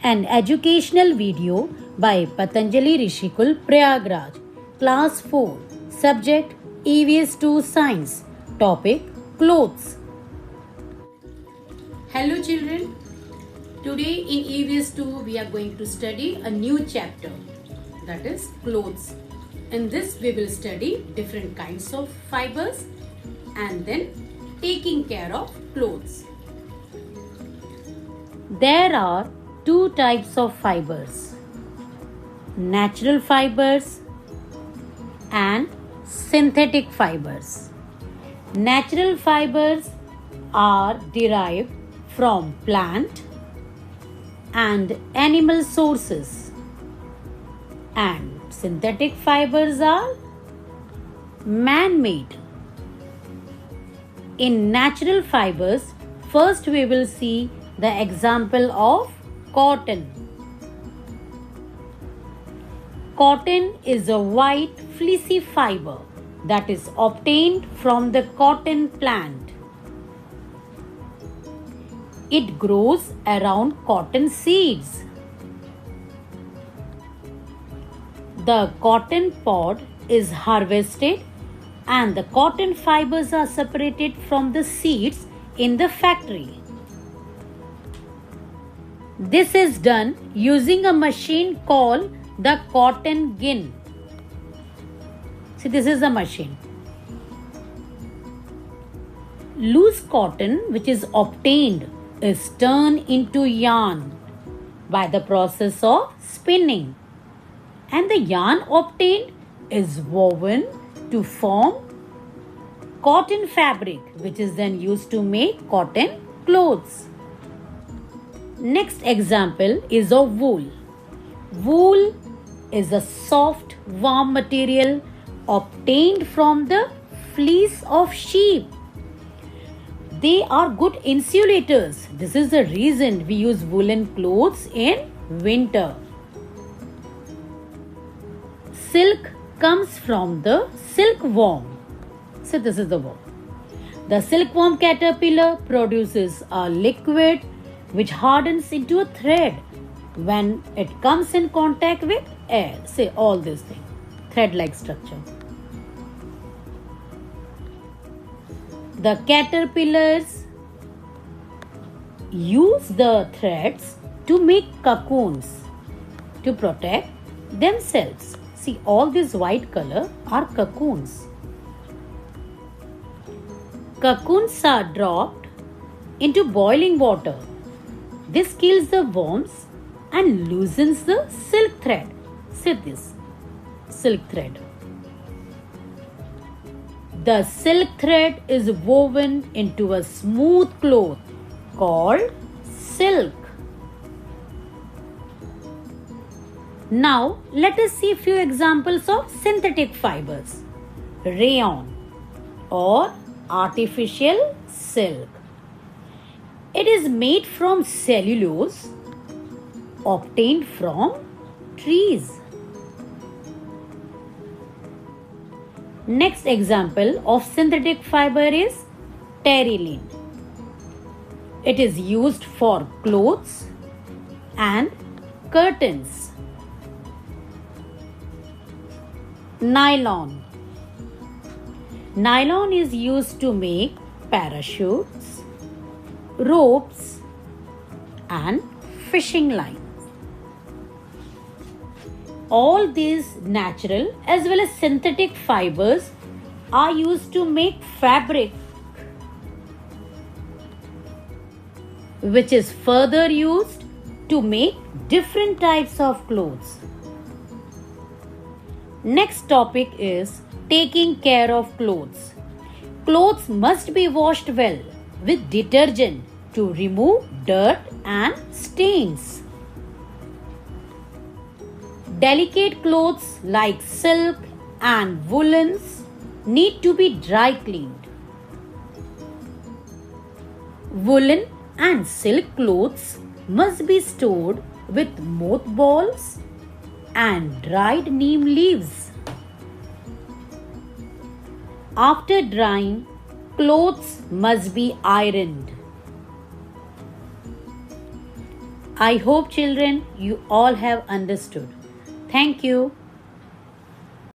An educational video by Patanjali Rishikul Prayagraj. Class 4. Subject EVS 2 Science. Topic Clothes. Hello children. Today in EVS 2 we are going to study a new chapter, that is clothes. In this we will study different kinds of fibers and then taking care of clothes. There are two types of fibers: natural fibers and synthetic fibers. Natural fibers are derived from plant and animal sources, and synthetic fibers are man-made. In natural fibers, first we will see the example of cotton. Cotton is a white fleecy fiber that is obtained from the cotton plant. It grows around cotton seeds. The cotton pod is harvested and the cotton fibers are separated from the seeds in the factory. This is done using a machine called the cotton gin. See, this is the machine. Loose cotton which is obtained is turned into yarn by the process of spinning, and the yarn obtained is woven to form cotton fabric, which is then used to make cotton clothes. Next example is of wool. Wool is a soft, warm material obtained from the fleece of sheep. They are good insulators. This is the reason we use woolen clothes in winter. Silk comes from the silkworm. So this is the worm. The silkworm caterpillar produces a liquid which hardens into a thread when it comes in contact with air. Say all these things. Thread-like structure. The caterpillars use the threads to make cocoons to protect themselves. See, all this white color are cocoons. Cocoons are dropped into boiling water. This kills the worms and loosens the silk thread. See this, silk thread. The silk thread is woven into a smooth cloth called silk. Now, let us see a few examples of synthetic fibers. Rayon or artificial silk. It is made from cellulose obtained from trees. Next example of synthetic fiber is terylene. It is used for clothes and curtains. Nylon. Nylon is used to make parachutes, ropes and fishing lines. All these natural as well as synthetic fibers are used to make fabric, which is further used to make different types of clothes. Next topic is taking care of clothes. Clothes must be washed well with detergent to remove dirt and stains. Delicate clothes like silk and woolens need to be dry cleaned. Woolen and silk clothes must be stored with mothballs and dried neem leaves. After drying, clothes must be ironed. I hope, children, you all have understood. Thank you.